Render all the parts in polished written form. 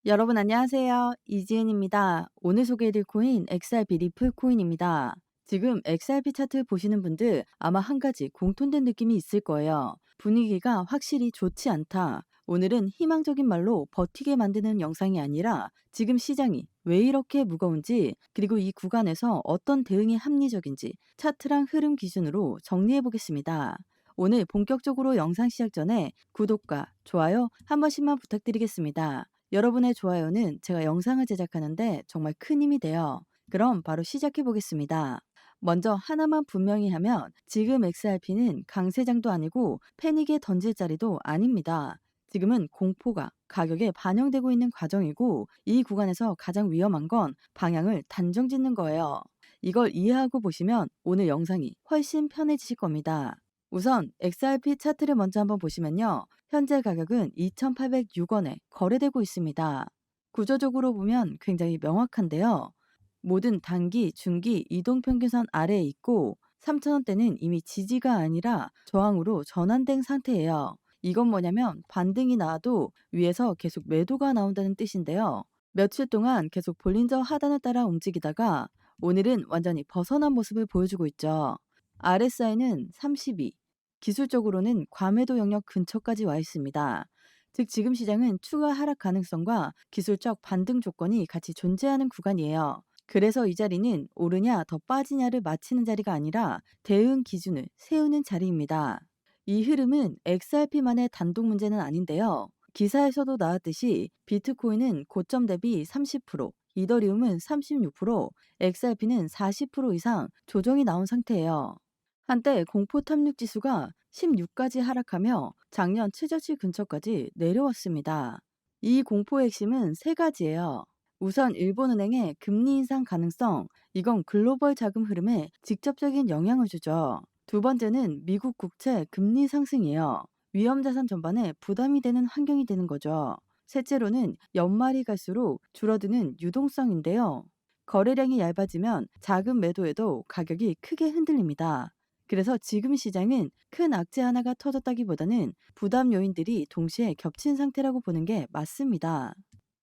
여러분 안녕하세요. 이지은입니다. 오늘 소개해드릴 코인 XRP 리플 코인입니다. 지금 XRP 차트 보시는 분들 아마 한 가지 공통된 느낌이 있을 거예요. 분위기가 확실히 좋지 않다. 오늘은 희망적인 말로 버티게 만드는 영상이 아니라 지금 시장이 왜 이렇게 무거운지 그리고 이 구간에서 어떤 대응이 합리적인지 차트랑 흐름 기준으로 정리해 보겠습니다. 오늘 본격적으로 영상 시작 전에 구독과 좋아요 한 번씩만 부탁드리겠습니다. 여러분의 좋아요는 제가 영상을 제작하는데 정말 큰 힘이 돼요. 그럼 바로 시작해 보겠습니다. 먼저 하나만 분명히 하면 지금 XRP는 강세장도 아니고 패닉에 던질 자리도 아닙니다. 지금은 공포가 가격에 반영되고 있는 과정이고 이 구간에서 가장 위험한 건 방향을 단정 짓는 거예요. 이걸 이해하고 보시면 오늘 영상이 훨씬 편해지실 겁니다. 우선 XRP 차트를 먼저 한번 보시면요. 현재 가격은 2,806원에 거래되고 있습니다. 구조적으로 보면 굉장히 명확한데요. 모든 단기, 중기, 이동평균선 아래에 있고 3,000원대는 이미 지지가 아니라 저항으로 전환된 상태예요. 이건 뭐냐면 반등이 나와도 위에서 계속 매도가 나온다는 뜻인데요. 며칠 동안 계속 볼린저 하단을 따라 움직이다가 오늘은 완전히 벗어난 모습을 보여주고 있죠. RSI는 32, 기술적으로는 과매도 영역 근처까지 와 있습니다. 즉 지금 시장은 추가 하락 가능성과 기술적 반등 조건이 같이 존재하는 구간이에요. 그래서 이 자리는 오르냐 더 빠지냐를 맞히는 자리가 아니라 대응 기준을 세우는 자리입니다. 이 흐름은 XRP만의 단독 문제는 아닌데요. 기사에서도 나왔듯이 비트코인은 고점 대비 30%, 이더리움은 36%, XRP는 40% 이상 조정이 나온 상태예요. 한때 공포 탐욕 지수가 16까지 하락하며 작년 최저치 근처까지 내려왔습니다. 이 공포의 핵심은 세 가지예요. 우선 일본은행의 금리 인상 가능성, 이건 글로벌 자금 흐름에 직접적인 영향을 주죠. 두 번째는 미국 국채 금리 상승이에요. 위험자산 전반에 부담이 되는 환경이 되는 거죠. 셋째로는 연말이 갈수록 줄어드는 유동성인데요. 거래량이 얇아지면 자금 매도에도 가격이 크게 흔들립니다. 그래서 지금 시장은 큰 악재 하나가 터졌다기보다는 부담 요인들이 동시에 겹친 상태라고 보는 게 맞습니다.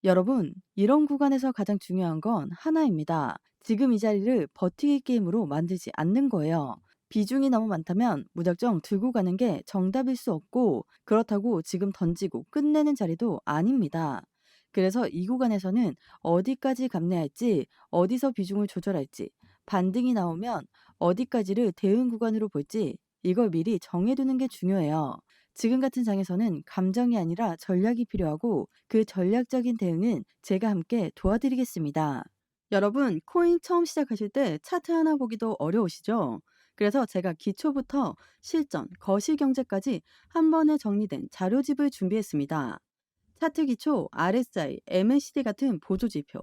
여러분, 이런 구간에서 가장 중요한 건 하나입니다. 지금 이 자리를 버티기 게임으로 만들지 않는 거예요. 비중이 너무 많다면 무작정 들고 가는 게 정답일 수 없고 그렇다고 지금 던지고 끝내는 자리도 아닙니다. 그래서 이 구간에서는 어디까지 감내할지, 어디서 비중을 조절할지, 반등이 나오면 어디까지를 대응 구간으로 볼지 이걸 미리 정해두는 게 중요해요. 지금 같은 장에서는 감정이 아니라 전략이 필요하고 그 전략적인 대응은 제가 함께 도와드리겠습니다. 여러분, 코인 처음 시작하실 때 차트 하나 보기도 어려우시죠? 그래서 제가 기초부터 실전, 거시경제까지 한 번에 정리된 자료집을 준비했습니다. 차트 기초, RSI, MACD 같은 보조지표,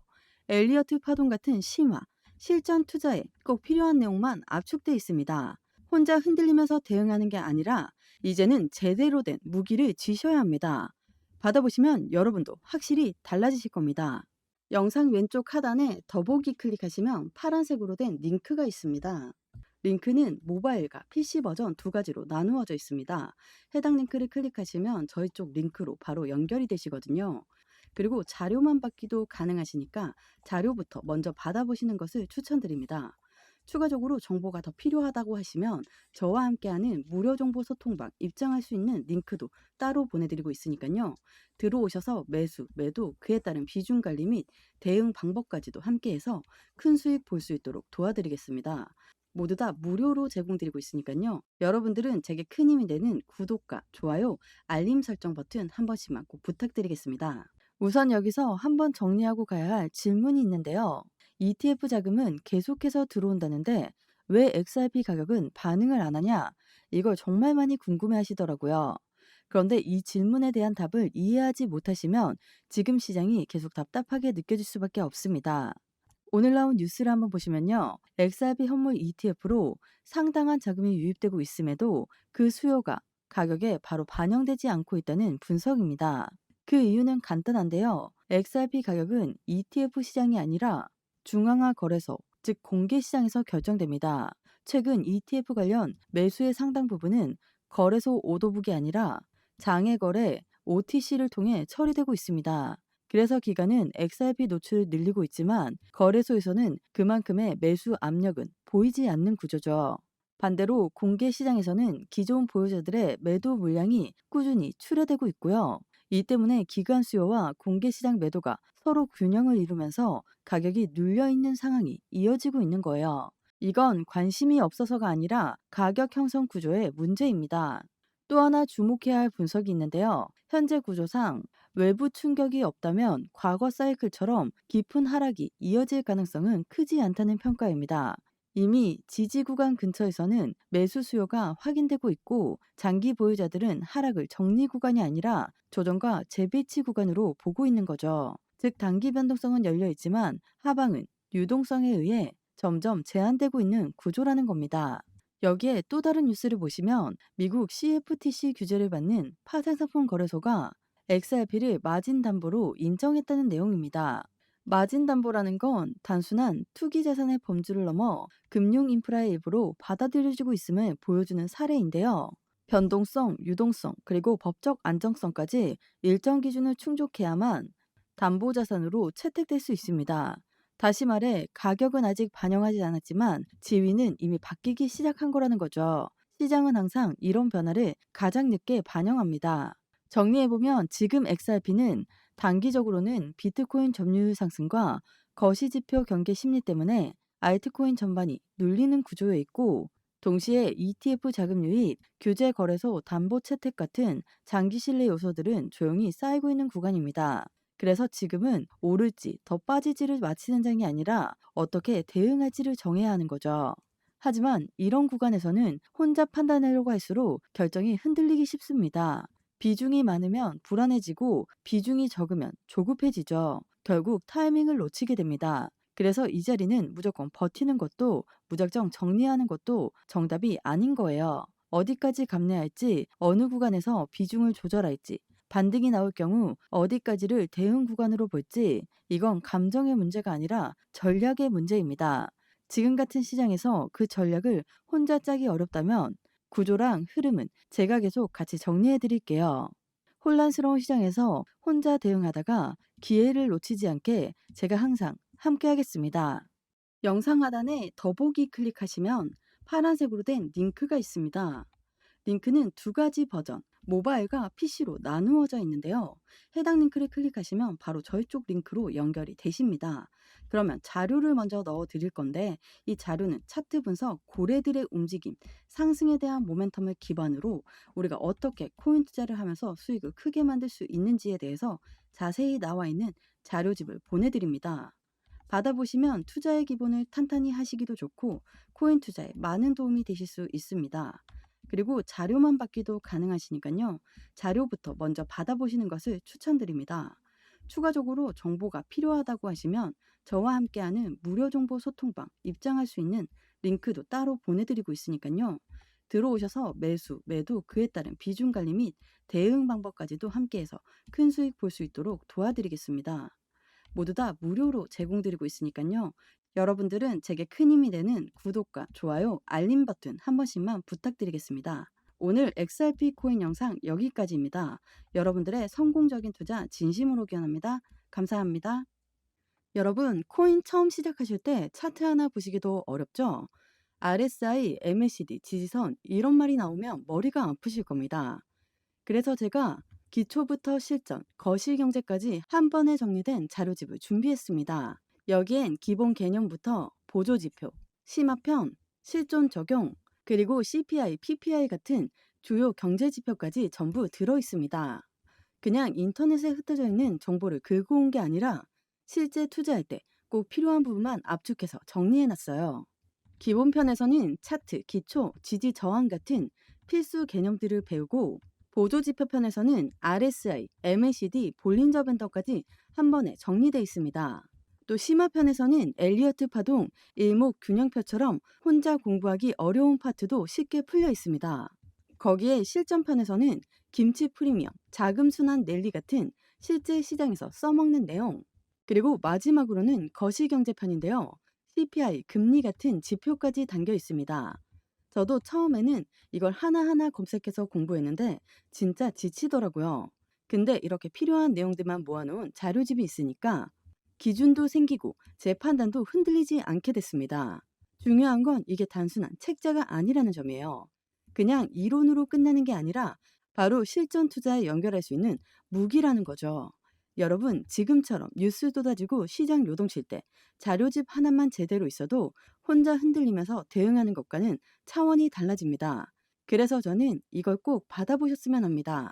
엘리어트 파동 같은 심화, 실전 투자에 꼭 필요한 내용만 압축돼 있습니다. 혼자 흔들리면서 대응하는 게 아니라 이제는 제대로 된 무기를 쥐셔야 합니다. 받아보시면 여러분도 확실히 달라지실 겁니다. 영상 왼쪽 하단에 더보기 클릭하시면 파란색으로 된 링크가 있습니다. 링크는 모바일과 PC 버전 두 가지로 나누어져 있습니다. 해당 링크를 클릭하시면 저희 쪽 링크로 바로 연결이 되시거든요. 그리고 자료만 받기도 가능하시니까 자료부터 먼저 받아보시는 것을 추천드립니다. 추가적으로 정보가 더 필요하다고 하시면 저와 함께하는 무료 정보 소통방 입장할 수 있는 링크도 따로 보내드리고 있으니까요. 들어오셔서 매수, 매도, 그에 따른 비중 관리 및 대응 방법까지도 함께해서 큰 수익 볼 수 있도록 도와드리겠습니다. 모두 다 무료로 제공드리고 있으니까요. 여러분들은 제게 큰 힘이 되는 구독과 좋아요, 알림 설정 버튼 한 번씩만 꼭 부탁드리겠습니다. 우선 여기서 한번 정리하고 가야 할 질문이 있는데요. ETF 자금은 계속해서 들어온다는데 왜 XRP 가격은 반응을 안 하냐? 이걸 정말 많이 궁금해 하시더라고요. 그런데 이 질문에 대한 답을 이해하지 못하시면 지금 시장이 계속 답답하게 느껴질 수밖에 없습니다. 오늘 나온 뉴스를 한번 보시면요. XRP 현물 ETF로 상당한 자금이 유입되고 있음에도 그 수요가 가격에 바로 반영되지 않고 있다는 분석입니다. 그 이유는 간단한데요. XRP 가격은 ETF 시장이 아니라 중앙화 거래소, 즉 공개 시장에서 결정됩니다. 최근 ETF 관련 매수의 상당 부분은 거래소 오더북이 아니라 장외 거래 OTC를 통해 처리되고 있습니다. 그래서 기관은 XRP 노출을 늘리고 있지만 거래소에서는 그만큼의 매수 압력은 보이지 않는 구조죠. 반대로 공개 시장에서는 기존 보유자들의 매도 물량이 꾸준히 출회되고 있고요. 이 때문에 기관 수요와 공개 시장 매도가 서로 균형을 이루면서 가격이 눌려 있는 상황이 이어지고 있는 거예요. 이건 관심이 없어서가 아니라 가격 형성 구조의 문제입니다. 또 하나 주목해야 할 분석이 있는데요. 현재 구조상 외부 충격이 없다면 과거 사이클처럼 깊은 하락이 이어질 가능성은 크지 않다는 평가입니다. 이미 지지 구간 근처에서는 매수 수요가 확인되고 있고 장기 보유자들은 하락을 정리 구간이 아니라 조정과 재배치 구간으로 보고 있는 거죠. 즉 단기 변동성은 열려 있지만 하방은 유동성에 의해 점점 제한되고 있는 구조라는 겁니다. 여기에 또 다른 뉴스를 보시면 미국 CFTC 규제를 받는 파생상품 거래소가 XRP를 마진 담보로 인정했다는 내용입니다. 마진 담보라는 건 단순한 투기 자산의 범주를 넘어 금융 인프라의 일부로 받아들여지고 있음을 보여주는 사례인데요. 변동성, 유동성, 그리고 법적 안정성까지 일정 기준을 충족해야만 담보 자산으로 채택될 수 있습니다. 다시 말해 가격은 아직 반영하지 않았지만 지위는 이미 바뀌기 시작한 거라는 거죠. 시장은 항상 이런 변화를 가장 늦게 반영합니다. 정리해보면 지금 XRP는 단기적으로는 비트코인 점유율 상승과 거시지표 경계 심리 때문에 알트코인 전반이 눌리는 구조에 있고 동시에 ETF 자금 유입, 규제 거래소 담보 채택 같은 장기 신뢰 요소들은 조용히 쌓이고 있는 구간입니다. 그래서 지금은 오를지 더 빠질지를 맞히는 장이 아니라 어떻게 대응할지를 정해야 하는 거죠. 하지만 이런 구간에서는 혼자 판단하려고 할수록 결정이 흔들리기 쉽습니다. 비중이 많으면 불안해지고 비중이 적으면 조급해지죠. 결국 타이밍을 놓치게 됩니다. 그래서 이 자리는 무조건 버티는 것도 무작정 정리하는 것도 정답이 아닌 거예요. 어디까지 감내할지, 어느 구간에서 비중을 조절할지, 반등이 나올 경우 어디까지를 대응 구간으로 볼지, 이건 감정의 문제가 아니라 전략의 문제입니다. 지금 같은 시장에서 그 전략을 혼자 짜기 어렵다면 구조랑 흐름은 제가 계속 같이 정리해 드릴게요. 혼란스러운 시장에서 혼자 대응하다가 기회를 놓치지 않게 제가 항상 함께 하겠습니다. 영상 하단에 더보기 클릭하시면 파란색으로 된 링크가 있습니다. 링크는 두 가지 버전, 모바일과 PC로 나누어져 있는데요. 해당 링크를 클릭하시면 바로 저희 쪽 링크로 연결이 되십니다. 그러면 자료를 먼저 넣어 드릴 건데 이 자료는 차트 분석, 고래들의 움직임, 상승에 대한 모멘텀을 기반으로 우리가 어떻게 코인 투자를 하면서 수익을 크게 만들 수 있는지에 대해서 자세히 나와 있는 자료집을 보내드립니다. 받아보시면 투자의 기본을 탄탄히 하시기도 좋고 코인 투자에 많은 도움이 되실 수 있습니다. 그리고 자료만 받기도 가능하시니까요. 자료부터 먼저 받아보시는 것을 추천드립니다. 추가적으로 정보가 필요하다고 하시면 저와 함께하는 무료 정보 소통방 입장할 수 있는 링크도 따로 보내드리고 있으니까요. 들어오셔서 매수, 매도, 그에 따른 비중 관리 및 대응 방법까지도 함께해서 큰 수익 볼 수 있도록 도와드리겠습니다. 모두 다 무료로 제공드리고 있으니까요. 여러분들은 제게 큰 힘이 되는 구독과 좋아요, 알림 버튼 한 번씩만 부탁드리겠습니다. 오늘 XRP 코인 영상 여기까지입니다. 여러분들의 성공적인 투자 진심으로 기원합니다. 감사합니다. 여러분, 코인 처음 시작하실 때 차트 하나 보시기도 어렵죠? RSI, MACD, 지지선 이런 말이 나오면 머리가 아프실 겁니다. 그래서 제가 기초부터 실전, 거시경제까지 한 번에 정리된 자료집을 준비했습니다. 여기엔 기본 개념부터 보조지표, 심화편, 실존 적용, 그리고 CPI, PPI 같은 주요 경제지표까지 전부 들어있습니다. 그냥 인터넷에 흩어져 있는 정보를 긁어 온 게 아니라 실제 투자할 때 꼭 필요한 부분만 압축해서 정리해놨어요. 기본편에서는 차트, 기초, 지지 저항 같은 필수 개념들을 배우고 보조지표편에서는 RSI, MACD, 볼린저 밴더까지 한 번에 정리되어 있습니다. 또 심화편에서는 엘리어트 파동, 일목균형표처럼 혼자 공부하기 어려운 파트도 쉽게 풀려 있습니다. 거기에 실전편에서는 김치 프리미엄, 자금순환 랠리 같은 실제 시장에서 써먹는 내용, 그리고 마지막으로는 거시경제편인데요. CPI, 금리 같은 지표까지 담겨 있습니다. 저도 처음에는 이걸 하나하나 검색해서 공부했는데 진짜 지치더라고요. 근데 이렇게 필요한 내용들만 모아놓은 자료집이 있으니까 기준도 생기고 제 판단도 흔들리지 않게 됐습니다. 중요한 건 이게 단순한 책자가 아니라는 점이에요. 그냥 이론으로 끝나는 게 아니라 바로 실전 투자에 연결할 수 있는 무기라는 거죠. 여러분, 지금처럼 뉴스 쏟아지고 시장 요동칠 때 자료집 하나만 제대로 있어도 혼자 흔들리면서 대응하는 것과는 차원이 달라집니다. 그래서 저는 이걸 꼭 받아보셨으면 합니다.